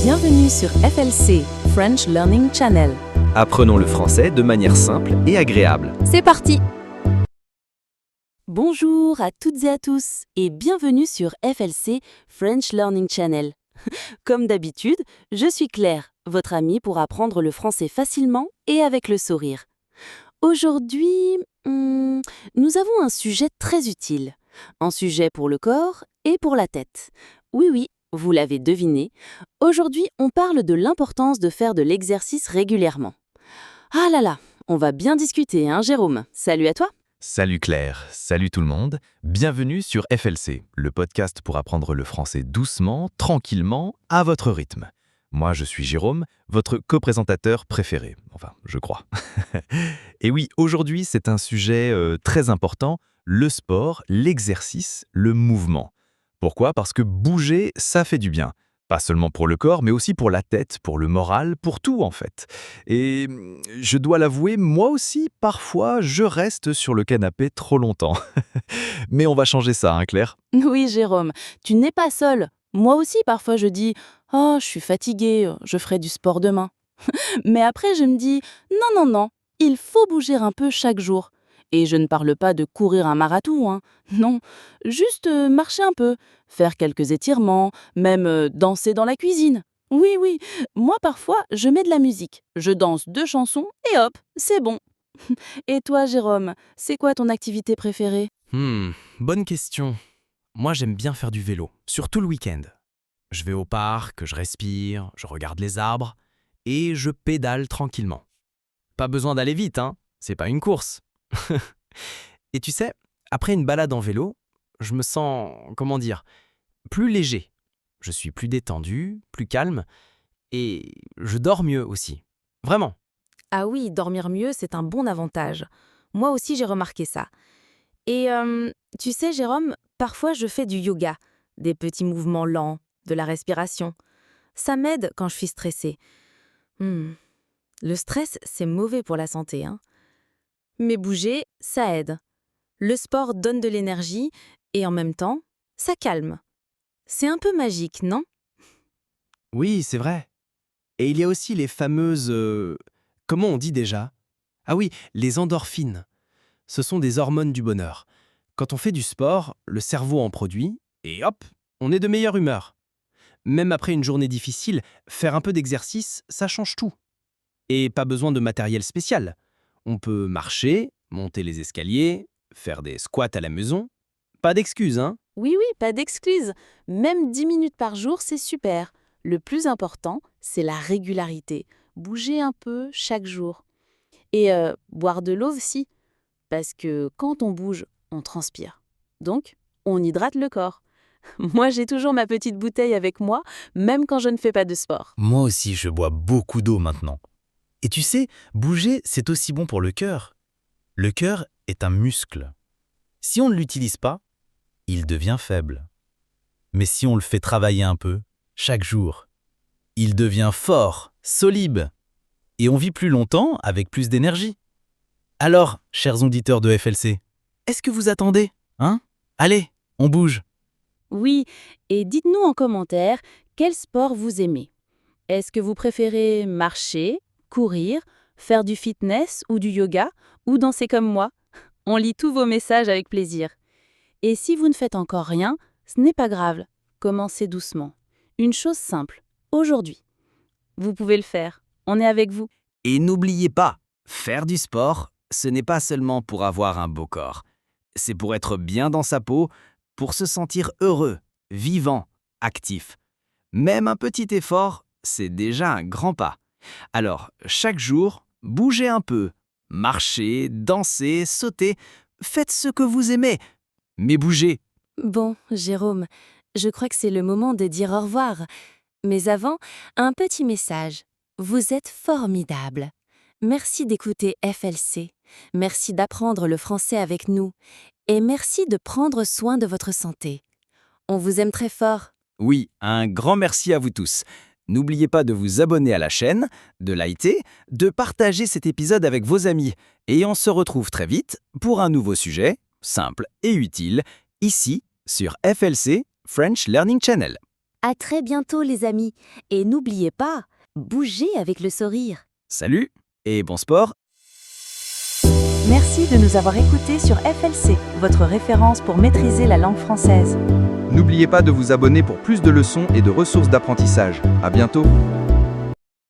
Bienvenue sur FLC, French Learning Channel. Apprenons le français de manière simple et agréable. C'est parti! Bonjour à toutes et à tous et bienvenue sur FLC, French Learning Channel. Comme d'habitude, je suis Claire, votre amie pour apprendre le français facilement et avec le sourire. Aujourd'hui, nous avons un sujet très utile. Un sujet pour le corps et pour la tête. Oui, vous l'avez deviné, aujourd'hui on parle de l'importance de faire de l'exercice régulièrement. Ah là là, on va bien discuter, hein Jérôme? Salut à toi! Salut Claire, salut tout le monde, bienvenue sur FLC, le podcast pour apprendre le français doucement, tranquillement, à votre rythme. Moi je suis Jérôme, votre co-présentateur préféré, enfin je crois. Et oui, aujourd'hui c'est un sujet très important, le sport, l'exercice, le mouvement. Pourquoi? Parce que bouger, ça fait du bien. Pas seulement pour le corps, mais aussi pour la tête, pour le moral, pour tout en fait. Et je dois l'avouer, moi aussi, parfois, je reste sur le canapé trop longtemps. Mais on va changer ça, hein, Claire? Oui Jérôme, tu n'es pas seul. Moi aussi parfois je dis « Oh, je suis fatiguée, je ferai du sport demain ». Mais après je me dis « Non, il faut bouger un peu chaque jour ». Et je ne parle pas de courir un marathon, hein. Non, juste marcher un peu, faire quelques étirements, même danser dans la cuisine. Oui, moi parfois je mets de la musique, je danse 2 chansons et hop, c'est bon. Et toi Jérôme, c'est quoi ton activité préférée? Bonne question. Moi, j'aime bien faire du vélo, surtout le week-end. Je vais au parc, je respire, je regarde les arbres et je pédale tranquillement. Pas besoin d'aller vite, hein, c'est pas une course. Et tu sais, après une balade en vélo, je me sens, plus léger. Je suis plus détendu, plus calme et je dors mieux aussi. Vraiment. Ah oui, dormir mieux, c'est un bon avantage. Moi aussi, j'ai remarqué ça. Et tu sais, Jérôme, parfois je fais du yoga, des petits mouvements lents, de la respiration. Ça m'aide quand je suis stressée. Le stress, c'est mauvais pour la santé, hein. Mais bouger, ça aide. Le sport donne de l'énergie et en même temps, ça calme. C'est un peu magique, non? Oui, c'est vrai. Et il y a aussi les fameuses... comment on dit déjà? Ah oui, les endorphines. Ce sont des hormones du bonheur. Quand on fait du sport, le cerveau en produit et hop, on est de meilleure humeur. Même après une journée difficile, faire un peu d'exercice, ça change tout. Et pas besoin de matériel spécial. On peut marcher, monter les escaliers, faire des squats à la maison. Pas d'excuses, hein? Oui, pas d'excuses. Même 10 minutes par jour, c'est super. Le plus important, c'est la régularité. Bouger un peu chaque jour. Et boire de l'eau aussi. Parce que quand on bouge, on transpire. Donc, on hydrate le corps. Moi, j'ai toujours ma petite bouteille avec moi, même quand je ne fais pas de sport. Moi aussi, je bois beaucoup d'eau maintenant. Et tu sais, bouger, c'est aussi bon pour le cœur. Le cœur est un muscle. Si on ne l'utilise pas, il devient faible. Mais si on le fait travailler un peu, chaque jour, il devient fort, solide. Et on vit plus longtemps avec plus d'énergie. Alors, chers auditeurs de FLC, est-ce que vous attendez, hein? Allez, on bouge. Oui, et dites-nous en commentaire quel sport vous aimez. Est-ce que vous préférez marcher, courir, faire du fitness ou du yoga, ou danser comme moi? On lit tous vos messages avec plaisir. Et si vous ne faites encore rien, ce n'est pas grave. Commencez doucement. Une chose simple, aujourd'hui. Vous pouvez le faire. On est avec vous. Et n'oubliez pas, faire du sport, ce n'est pas seulement pour avoir un beau corps. C'est pour être bien dans sa peau, pour se sentir heureux, vivant, actif. Même un petit effort, c'est déjà un grand pas. Alors, chaque jour, bougez un peu. Marchez, dansez, sautez. Faites ce que vous aimez. Mais bougez. Bon, Jérôme, je crois que c'est le moment de dire au revoir. Mais avant, un petit message. Vous êtes formidable. Merci d'écouter FLC. Merci d'apprendre le français avec nous. Et merci de prendre soin de votre santé. On vous aime très fort. Oui, un grand merci à vous tous. N'oubliez pas de vous abonner à la chaîne, de liker, de partager cet épisode avec vos amis. Et on se retrouve très vite pour un nouveau sujet, simple et utile, ici sur FLC, French Learning Channel. À très bientôt les amis. Et n'oubliez pas, bougez avec le sourire. Salut et bon sport. Merci de nous avoir écoutés sur FLC, votre référence pour maîtriser la langue française. N'oubliez pas de vous abonner pour plus de leçons et de ressources d'apprentissage. À bientôt!